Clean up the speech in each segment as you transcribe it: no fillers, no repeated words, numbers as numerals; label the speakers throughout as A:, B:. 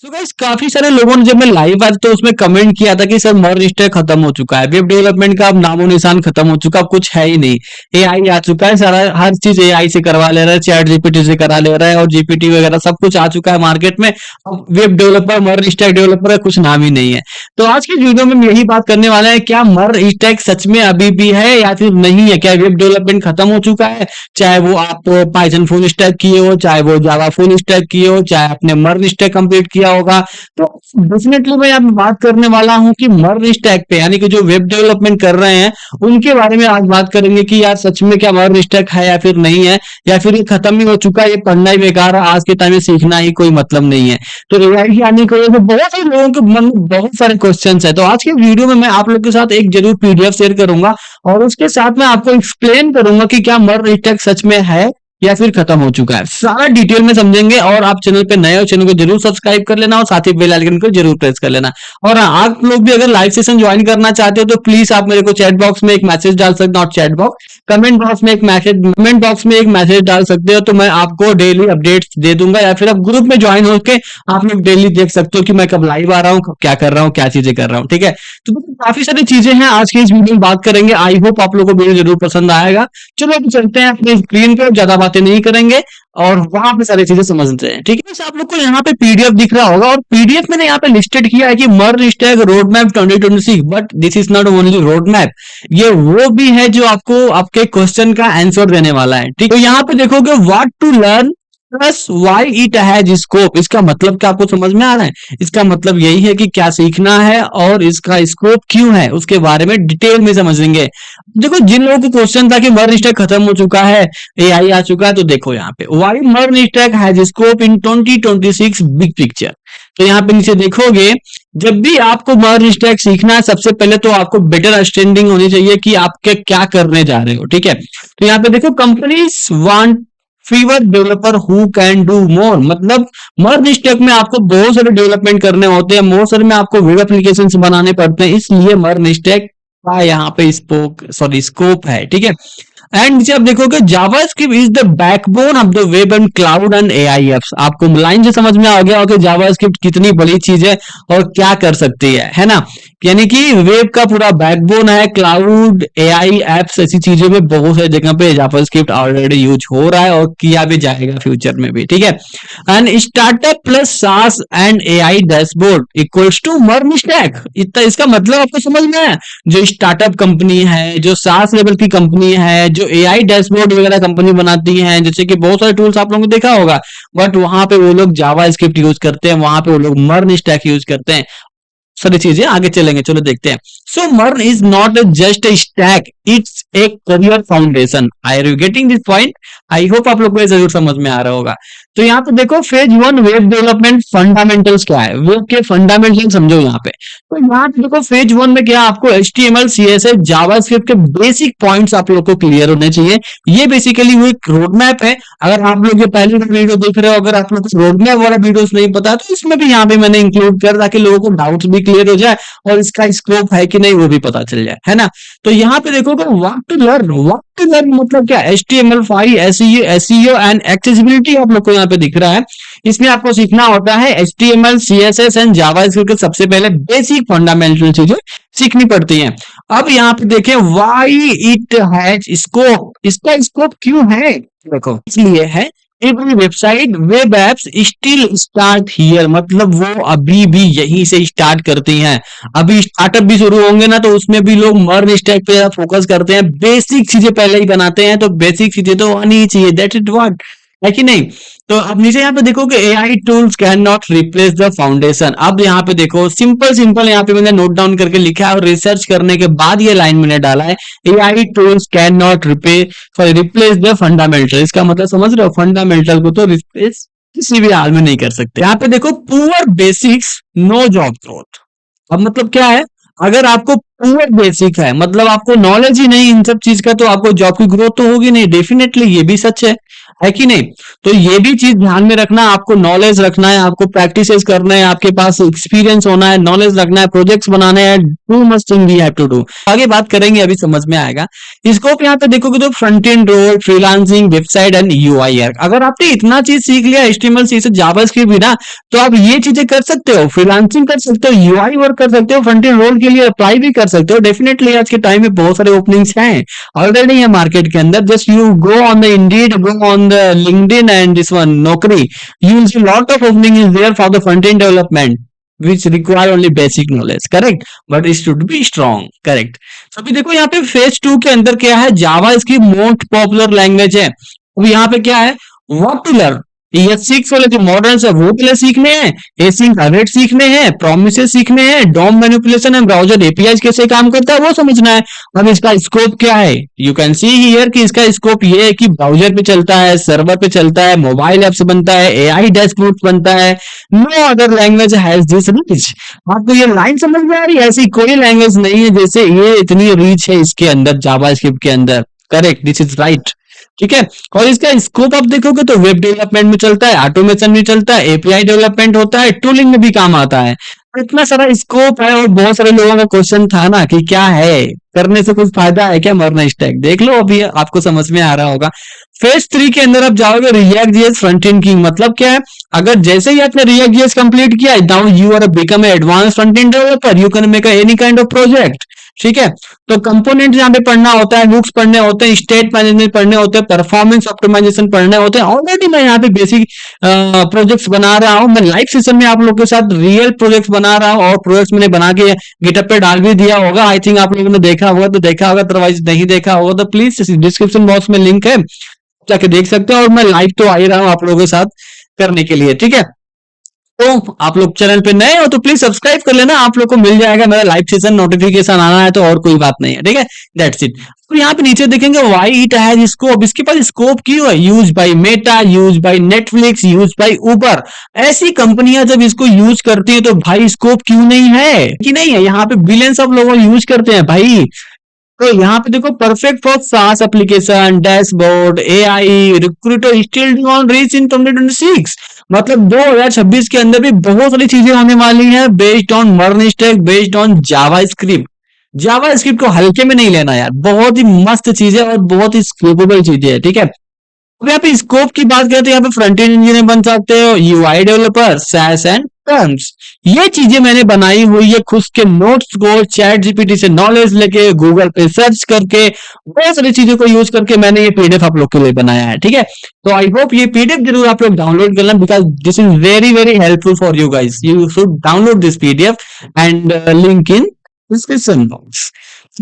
A: So guys काफी सारे लोगों ने जब मैं लाइव आया तो उसमें कमेंट किया था कि सर मर्ज स्टैक खत्म हो चुका है, वेब डेवलपमेंट का अब नामो निशान खत्म हो चुका, अब कुछ है ही नहीं। एआई आ चुका है, सारा हर चीज एआई से करवा ले रहा है, चैट जीपीटी से करा ले रहा है और जीपीटी वगैरह सब कुछ आ चुका है मार्केट में। अब वेब डेवलपर मर्ज स्टैक डेवलपर का कुछ नाम ही नहीं है। तो आज की वीडियो में हम यही बात करने वाले हैं, क्या मर्ज स्टैक सच में अभी भी है या फिर नहीं है, क्या वेब डेवलपमेंट खत्म हो चुका है। चाहे वो आप पाइथन फुल स्टैक किए हो, चाहे वो जावा फुल स्टैक किए हो, चाहे आपने मर्ज स्टैक कंप्लीट किया होगा। तो डेफिनेटली मैं यहाँ पे बात करने वाला हूँ कि मर्ज स्टैक पे यानी कि जो वेब डेवलपमेंट कर रहे हैं उनके बारे में आज बात करेंगे कि यार सच में क्या मर्ज स्टैक है या फिर नहीं है, या फिर ये खत्म ही हो चुका है, ये पढ़ना ही बेकार है, आज के टाइम में सीखना ही कोई मतलब नहीं है। तो एआई की आने की वजह से बहुत सारे लोगों के मन में बहुत सारे क्वेश्चंस है। तो आज के वीडियो में मैं आप लोग के साथ एक जरूर पीडीएफ शेयर करूंगा और उसके साथ मैं आपको एक्सप्लेन करूंगा कि क्या मर्ज स्टैक सच में है या फिर खत्म हो चुका है, सारा डिटेल में समझेंगे। और आप चैनल पे नए हो, चैनल को जरूर सब्सक्राइब कर लेना और साथ ही बेल आइकन को जरूर प्रेस कर लेना। और हाँ, आप लोग भी अगर लाइव सेशन ज्वाइन करना चाहते हो तो प्लीज आप मेरे को चैट बॉक्स में एक मैसेज डाल सकते हो, not chat box, comment box में एक मैसेज डाल सकते हो, तो मैं आपको डेली अपडेट्स दे दूंगा। या फिर आप ग्रुप में ज्वाइन होकर आप लोग डेली देख सकते हो कि मैं कब लाइव आ रहा हूँ, कब क्या कर रहा हूँ, क्या चीजें कर रहा हूँ। ठीक है, तो काफी सारी चीजें हैं आज की इस वीडियो में बात करेंगे। आई होप आप लोगों को वीडियो जरूर पसंद आएगा। चलो अभी चलते हैं अपनी स्क्रीन पे, ज्यादा बातें नहीं करेंगे और वहां पे सारी चीजें समझते हैं। ठीक है, आप लोग को यहाँ पे पीडीएफ दिख रहा होगा और पीडीएफ मैंने यहाँ पे लिस्टेड किया है कि MERN stack roadmap 2026, but this is not only roadmap, ये वो भी है जो आपको आपके क्वेश्चन का आंसर देने वाला है। ठीक, तो यहाँ पे देखोगे what to learn plus why it has scope. इसका मतलब क्या आपको समझ में आ रहा है? इसका मतलब यही है कि क्या सीखना है और इसका स्कोप क्यों है, उसके बारे में डिटेल में समझेंगे। देखो, जिन लोगों को क्वेश्चन था कि मर्ज स्टैक खत्म हो चुका है, एआई आ चुका है, तो देखो यहाँ पे why MERN stack has scope in 2026 big picture. तो यहाँ पे नीचे देखोगे, जब भी आपको मर्ज स्टैक सीखना है सबसे पहले तो आपको बेटर अंडरस्टैंडिंग होनी चाहिए कि आपके क्या करने जा रहे हो। ठीक है, तो यहाँ पे देखो, companies want fever developer who can do more. मतलब मर्ज स्टैक में आपको बहुत सारे डेवलपमेंट करने होते हैं, बहुत सारे में आपको वेब एप्लीकेशन बनाने पड़ते हैं, इसलिए मर्ज स्टैक का यहाँ पे स्कोप है। ठीक है, एंड नीचे आप देखोगे JavaScript is the backbone of the web and cloud and AI apps. आपको लाइन से समझ में आ गया होगा जावास्क्रिप्ट कितनी बड़ी चीज है और क्या कर सकती है ना। यानी कि वेब का पूरा बैकबोन है, क्लाउड एआई एप्स ऐसी चीजों में बहुत सारी जगह पे जावास्क्रिप्ट ऑलरेडी यूज हो रहा है और किया भी जाएगा फ्यूचर में भी। ठीक है, and startup plus SaaS and AI dashboard equals to MERN stack. इतना इसका मतलब आपको समझ में आया? जो स्टार्टअप कंपनी है, जो सास लेवल की कंपनी है, जो एआई डैशबोर्ड वगैरह कंपनी बनाती है, जैसे कि बहुत सारे टूल्स आप लोगों ने देखा होगा, बट वहां पे वो लोग जावा स्क्रिप्ट यूज करते हैं, वहां पे वो लोग मर्ज स्टैक यूज करते हैं। सारी चीजें आगे चलेंगे, चलो देखते हैं। So MERN is not just a stack, it's a career foundation. Are you getting this point? I hope आप लोग को जरूर समझ में आ रहा होगा। तो यहाँ पे देखो, phase one web development fundamentals क्या है, वेब के फंडामेंटल समझो यहाँ पे। तो यहाँ पे देखो, फेज वन में क्या आपको HTML CSS जावास्क्रिप्ट के बेसिक पॉइंट्स आप लोग को क्लियर होने चाहिए। ये बेसिकली वो एक रोड मैप है। अगर आप लोग ये पहली वीडियो देख रहे हो, अगर आप लोग कुछ रोड मैप वाला वीडियोस नहीं पता तो इसमें भी यहाँ पे मैंने इंक्लूड कर, ताकि लोगों को डाउट्स भी क्लियर हो जाए और इसका स्कोप है कि नहीं वो भी पता चल जाए, है ना। तो यहाँ पे देखो, व्हाट टू लर्न मतलब क्या, HTML5 SEO एंड एक्सेसिबिलिटी आप लोग को यहाँ पे दिख रहा है। इसमें आपको सीखना होता है HTML CSS एंड जावास्क्रिप्ट के सबसे पहले बेसिक फंडामेंटल चीजें सीखनी पड़ती हैं। अब यहाँ पे देखें, व्हाई इट हैज स्कोप, इसका स्कोप क्यों है, देखो इसलिए है, every website web apps still start here. मतलब वो अभी भी यहीं से स्टार्ट करती हैं। अभी स्टार्टअप भी शुरू होंगे ना तो उसमें भी लोग मर्ज स्टैक पे फोकस करते हैं, बेसिक चीजें पहले ही बनाते हैं, तो बेसिक चीजें तो आनी ही चाहिए, दैट इज व्हाट, है कि नहीं। तो अब नीचे यहाँ पे देखोगे, AI tools can not replace the foundation. अब यहाँ पे देखो, सिंपल सिंपल यहाँ पे मैंने नोट डाउन करके लिखा है और रिसर्च करने के बाद ये लाइन मैंने डाला है, AI tools can not replace the fundamental. इसका मतलब समझ रहे हो, फंडामेंटल को तो रिप्लेस किसी भी हाल में नहीं कर सकते। यहाँ पे देखो, poor basics no job growth. अब मतलब क्या है, अगर आपको पुअर बेसिक है, मतलब आपको नॉलेज ही नहीं इन सब चीज का, तो आपको जॉब की ग्रोथ तो होगी नहीं, डेफिनेटली ये भी सच है। है कि नहीं? तो ये भी चीज ध्यान में रखना, आपको नॉलेज रखना है, आपको प्रैक्टिसेस करना है, आपके पास एक्सपीरियंस होना है, नॉलेज रखना है, प्रोजेक्ट्स बनाने हैं, too much thing we have to do. आगे बात करेंगे, अभी समझ में आएगा। स्कोप यहाँ पे देखोगे तो front end role, freelancing, website and UI. अगर आपने इतना चीज सीख लिया, एचटीएमएल, सीएसएस, जावास्क्रिप्ट भी ना, तो आप ये चीजें कर सकते हो, फ्रीलांसिंग कर सकते हो, यूआई वर्क कर सकते हो, फ्रंट एंड रोल के लिए अप्लाई भी कर सकते हो। डेफिनेटली आज के टाइम में बहुत सारे ओपनिंग्स हैं ऑलरेडी है मार्केट के अंदर। Just you go on the Indeed, go on the LinkedIn and this one Naukri, you will see lot of opening is there for the front end development which require only basic knowledge, correct, but it should be strong, correct। तो अभी देखो यहाँ पे phase 2 के अंदर क्या है, जावा इसकी मोस्ट पॉपुलर लैंग्वेज है। अब यहाँ पे क्या है, व्हाट टू लर्न, ये 6 वाले जो मॉडर्न है वो पहले सीखने हैं, एसिंक अवेट सीखने हैं, प्रोमिसेस सीखने हैं, DOM manipulation and browser API कैसे काम करता है वो समझना है। अब इसका स्कोप क्या है, यू कैन सी हियर कि इसका स्कोप ये है कि ब्राउजर पे चलता है, सर्वर पे चलता है, मोबाइल ऐप से बनता है, एआई डैशबोर्ड बनता है। No other language has this reach. आपको ये लाइन समझ में आ रही है? ऐसी कोई लैंग्वेज नहीं है जैसे ये इतनी रीच है इसके अंदर, जावास्क्रिप्ट के अंदर, करेक्ट, दिस इज राइट, ठीक है। और इसका स्कोप आप देखोगे तो वेब डेवलपमेंट में चलता है, ऑटोमेशन में चलता है, एपीआई डेवलपमेंट होता है, टूलिंग में भी काम आता है। इतना सारा स्कोप है। और बहुत सारे लोगों का क्वेश्चन था ना कि क्या है, करने से कुछ फायदा है क्या, मरना स्टैक, देख लो अभी आपको समझ में आ रहा होगा। फेज 3 के अंदर आप जाओगे, रिएक्ट जेएस फ्रंट एंड की मतलब क्या है, अगर जैसे ही आपने रिएक्ट जेएस कंप्लीट किया, now you are become advance front end developer, you can make any kind of project, ठीक है। तो कंपोनेंट यहाँ पे पढ़ना होता है, हुक्स पढ़ने होते हैं, स्टेट मैनेजमेंट पढ़ने होते हैं, परफॉर्मेंस ऑप्टिमाइजेशन पढ़ने होते हैं। ऑलरेडी मैं यहाँ पे बेसिक प्रोजेक्ट्स बना रहा हूँ, मैं लाइव सेशन में आप लोगों के साथ रियल प्रोजेक्ट्स बना रहा हूँ, और प्रोजेक्ट्स मैंने बना के गिटअप पे डाल भी दिया होगा। आई थिंक आप लोगों ने देखा होगा तो देखा होगा, अदरवाइज नहीं देखा होगा तो प्लीज डिस्क्रिप्शन बॉक्स में लिंक है, जाके देख सकते हो। और मैं लाइव तो आ ही रहा हूँ आप लोगों के साथ करने के लिए, ठीक है। तो आप लोग चैनल पे नए हो तो प्लीज सब्सक्राइब कर लेना, आप लोग को मिल जाएगा मेरा लाइव सेशन नोटिफिकेशन आना है तो, और कोई बात नहीं है, ठीक है, दैट्स इट। तो यहाँ पे नीचे देखेंगे व्हाई इट हैज स्कोप, इसके पास स्कोप क्यों है, use by Meta, use by Netflix, use by Uber. ऐसी कंपनियां जब इसको यूज करती है तो भाई स्कोप क्यों नहीं है, कि नहीं है, यहाँ पे बिलियंस ऑफ लोग यूज करते हैं भाई। तो यहाँ पे देखो, परफेक्ट फॉर सास application, dashboard, AI, recruiter still on reach इन 2026। मतलब 2026 के अंदर भी बहुत सारी चीजें होने वाली हैं based on MERN stack, based on Java script. Java script को हल्के में नहीं लेना यार, बहुत ही मस्त चीजें और बहुत ही स्कोपेबल चीजें है, ठीक है। अब यहाँ पे स्कोप की बात करें तो यहाँ पे फ्रंट एंड इंजीनियर बन सकते हो, UI developer, SaaS and terms. ये चीजें मैंने बनाई हुई है खुद के नोट्स को चैट जीपीटी से नॉलेज लेके, गूगल पे सर्च करके, बहुत सारी चीजों को यूज करके मैंने ये पीडीएफ आप लोग के लिए बनाया है, ठीक है। तो आई होप ये पीडीएफ जरूर आप लोग डाउनलोड कर लें, because this is very very helpful for you guys. You should download this PDF and link in description box.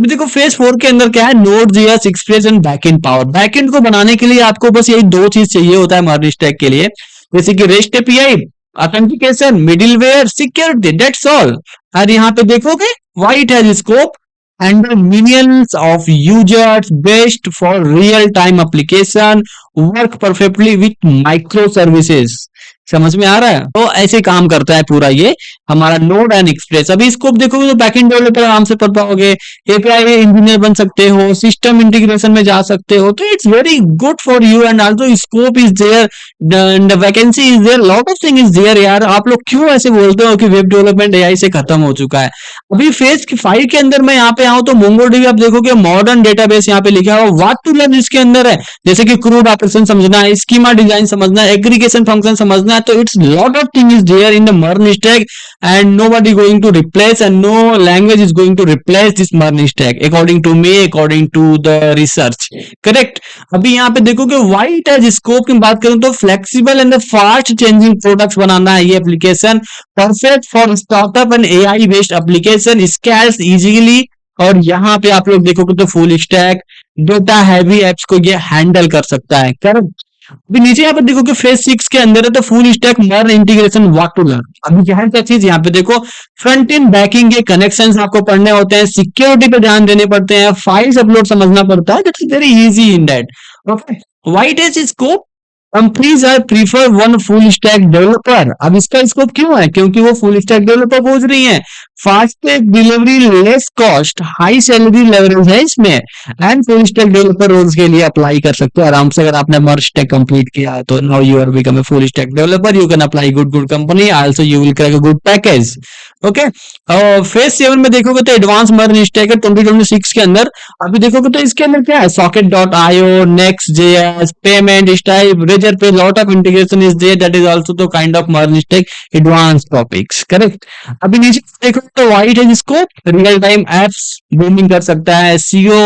A: देखो फेज 4 के अंदर क्या है, node JS, express and backend power. Backend को बनाने के लिए आपको बस यही दो चीज चाहिए होता है मर्ज स्टैक के लिए, जैसे कि rest API, authentication, middleware, security, that's all. और यहाँ पे देखोगे why it has scope, handle millions of users, best for real time application, work perfectly with microservices। समझ में आ रहा है? तो ऐसे काम करता है पूरा ये हमारा नोड एंड एक्सप्रेस। अभी स्कोप देखोगे तो बैकएंड डेवलपर आराम से पढ़ पाओगे, एपीआई में इंजीनियर बन सकते हो, सिस्टम इंटीग्रेशन में जा सकते हो, तो it's very good for you. And also scope is there, the vacancy is there, lot of thing is there. यार आप लोग क्यों ऐसे बोलते हो कि वेब डेवलपमेंट एआई से खत्म हो चुका है? अभी फेज 5 के अंदर मैं यहाँ पे आऊं तो मोंगोडीबी आप देखोगे मॉडर्न डेटाबेस यहाँ पे लिखा हुआ, व्हाट टू लर्न इसके अंदर है, जैसे कि क्रूड ऑपरेशन समझना है, स्कीमा डिजाइन समझना है, एग्रीगेशन फंक्शन समझना है। तो it's lot of thing is there in the MERN stack and nobody going to replace and no language is going to replace this MERN stack according to me, according to the research, correct। अभी यहाँ पे देखोगे why it has scope की बात करें तो flexible and the fast changing products बनाना है ये application, perfect for startup and AI based application, scales easily। और यहाँ पे आप लोग देखोगे तो full stack data heavy apps को ये हैंडल कर सकता है, करेक्ट। अभी नीचे यहाँ पे देखो कि फेज 6 के अंदर है तो फुल स्टैक मर्न इंटीग्रेशन व्हाट टू लर्न। अभी क्या है क्या चीज यहाँ पे देखो, फ्रंट एंड बैकिंग के कनेक्शंस आपको पढ़ने होते हैं, सिक्योरिटी पे ध्यान देने पड़ते हैं, फाइल्स अपलोड समझना पड़ता है, that's very easy in that, okay. Why it is scope, companies are prefer one full stack developer. अब इसका स्कोप क्यों है, क्योंकि वो फुल स्टैक डेवलपर खोज रही है। Fast delivery, less cost, high salary leverage है इसमें, and full stack developer roles के लिए अप्लाई कर सकते हो आराम से। अगर आपने मर्ज टेक कंप्लीट किया है तो now you are become a full stack developer, you can apply good company, also you will crack a good package. Okay, और फेज 7 में देखोगे तो एडवांस मर्ज स्टैक है 2026 के अंदर। अभी देखोगे तो इसके अंदर क्या है, socket dot IO, next JS, payment Stripe, Razorpay lot of integration is there, that is also the kind of MERN stack advance topics, correct. अभी नीचे देखो तो व्हाइट है, जिसको रियल टाइम एप्स बूमिंग कर सकता है, सीओ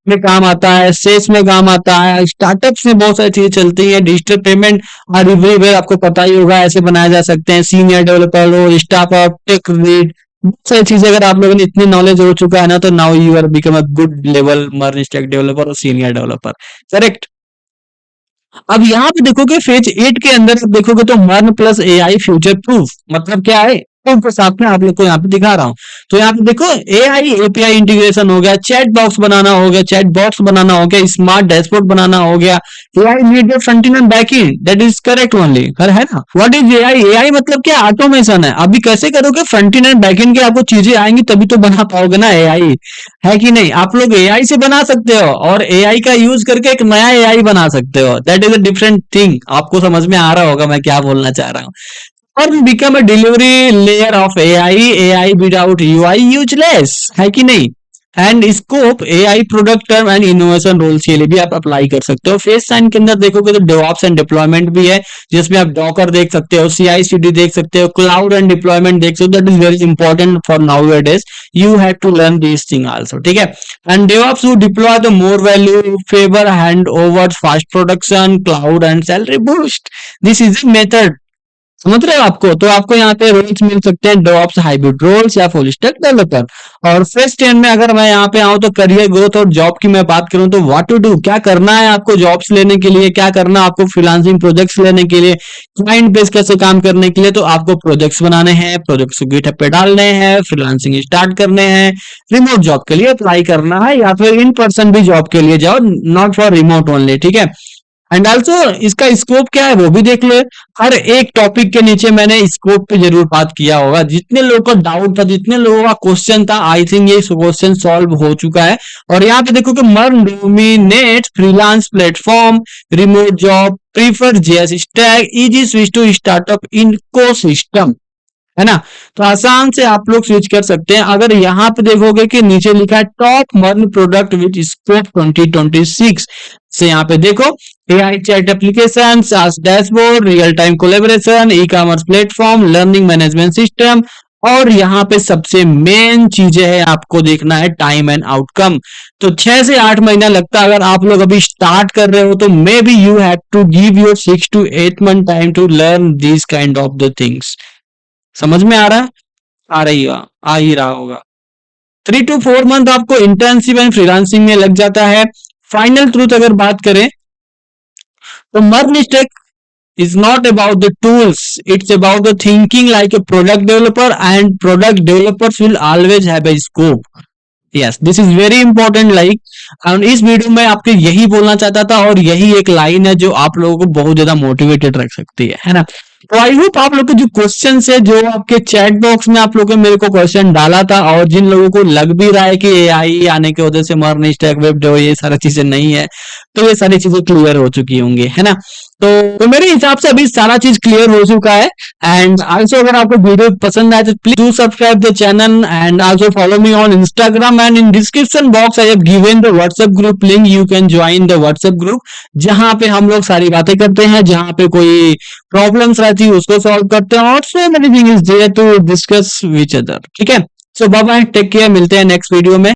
A: में काम आता है, सेल्स में काम आता है, स्टार्टअप्स में बहुत सारी चीजें चलती है, डिजिटल पेमेंट और एवरीवेयर आपको पता ही होगा ऐसे बनाए जा सकते हैं, सीनियर डेवलपर हो, स्टाफ ऑफ टेक लीड, बहुत सारी चीजें अगर आप लोगों ने इतनी नॉलेज हो चुका है ना, तो now you are become a good level MERN stack developer और सीनियर डेवलपर, करेक्ट। अब यहाँ पे देखोगे फेज 8 के अंदर देखोगे तो मर्न प्लस एआई फ्यूचर प्रूफ मतलब क्या है, तो के साथ में आप लोग को यहाँ पे दिखा रहा हूँ। तो यहाँ पे देखो एआई एपीआई इंटीग्रेशन हो गया, चैट बॉक्स बनाना हो गया, चैट बॉक्स बनाना हो गया, स्मार्ट डैशबोर्ड बनाना हो गया, AI need front end back and, that is correct only, है ना। व्हाट इज एआई, एआई मतलब क्या, ऑटोमेशन है। अभी कैसे करोगे, फ्रंट एंड बैक एंड के आपको चीजें आएंगी तभी तो बना पाओगे ना एआई, है कि नहीं। आप लोग एआई से बना सकते हो और एआई का यूज करके एक नया एआई बना सकते हो, that is a different thing. आपको समझ में आ रहा होगा मैं क्या बोलना चाह रहा हूँ। और become a delivery layer of AI, AI without UI useless, है कि नहीं। And scope AI product term and innovation roles के लिए भी आप अप्लाई कर सकते हो। फेस साइन के अंदर देखोगे तो डेवऑप्स एंड डिप्लॉयमेंट भी है, जिसमें आप डॉकर देख सकते हो, सीआईसीडी देख सकते हो, क्लाउड एंड डिप्लॉयमेंट देख सकते हो, that is very important for nowadays, you have to learn this thing also, ठीक है। And DevOps who deploy the more value, favor handovers, fast production, cloud and salary boost, this is a method, समझ रहे हो आपको। तो आपको यहाँ पे रोल्स मिल सकते हैं, डॉप्स, हाइब्रिड रोल्स या फुल स्टैक डेवलपर। और फर्स्ट 10 में अगर मैं यहाँ पे आऊँ तो करियर ग्रोथ और जॉब की मैं बात करूँ तो व्हाट टू डू, क्या करना है आपको जॉब्स लेने के लिए, क्या करना है आपको फ्रीलांसिंग प्रोजेक्ट्स लेने के लिए, क्लाइंट बेस कैसे काम करने के लिए। तो आपको प्रोजेक्ट्स बनाने हैं, प्रोजेक्ट्स को गिटहब पे डालने हैं, फ्रीलांसिंग स्टार्ट करने हैं, रिमोट जॉब के लिए अप्लाई करना है या फिर इन पर्सन भी जॉब के लिए जाओ, नॉट फॉर रिमोट ओनली, ठीक है। एंड ऑल्सो इसका स्कोप क्या है वो भी देख लो। हर एक टॉपिक के नीचे मैंने स्कोप पे जरूर बात किया होगा, जितने लोगों का डाउट था, जितने लोगों का क्वेश्चन था, आई थिंक ये क्वेश्चन सॉल्व हो चुका है। और यहाँ पे देखो कि MERN dominate freelance platform, remote job, prefer JS stack, easy switch to startup ecosystem, है ना। तो आसान से आप लोग स्विच कर सकते हैं। अगर यहाँ पे देखोगे कि नीचे लिखा है टॉप मर्न प्रोडक्ट विच स्कोप 2026 से, यहाँ पे देखो एआई चैट एप्लीकेशन, सास dashboard, real time collaboration, e commerce platform, learning management system, और यहाँ पे सबसे मेन चीजें है आपको देखना है टाइम एंड आउटकम। तो 6 से 8 महीना लगता है। अगर आप लोग अभी स्टार्ट कर रहे हो तो may be you have to give your 6 to 8 month time to learn this kind of the things. समझ में आ रहा है, आ रही है, आ ही रहा होगा। 3 to 4 मंथ आपको इंटर्नशिप एंड फ्रीलांसिंग में लग जाता है। फाइनल ट्रूथ अगर बात करें तो मर्न take is not about the tools, it's about the thinking like a product developer, and product developers will always have a scope. Yes, this is very important like. और इस वीडियो में आपको यही बोलना चाहता था, और यही एक लाइन है जो आप लोगों को बहुत ज्यादा मोटिवेटेड रख सकती है ना। तो आई होप आप लोग के जो क्वेश्चन है, जो आपके चैट बॉक्स में आप लोगों ने मेरे को क्वेश्चन डाला था, और जिन लोगों को लग भी रहा है कि एआई आने की वजह से मर्न स्टैक वेब डेव ये सारी चीजें नहीं है, तो ये सारी चीजें क्लियर हो चुकी होंगी, है ना। तो मेरे हिसाब से अभी सारा चीज क्लियर हो चुका है। एंड आल्सो अगर आपको वीडियो पसंद आए तो please do subscribe the channel and also follow me on Instagram, and in description box I have given the WhatsApp group link, you can join the WhatsApp group, जहां पे हम लोग सारी बातें करते हैं, जहां पे कोई प्रॉब्लम्स रहती है उसको सॉल्व करते हैं, और so many thing is there to discuss which other, ठीक है। So bye bye, take care, मिलते हैं नेक्स्ट वीडियो में।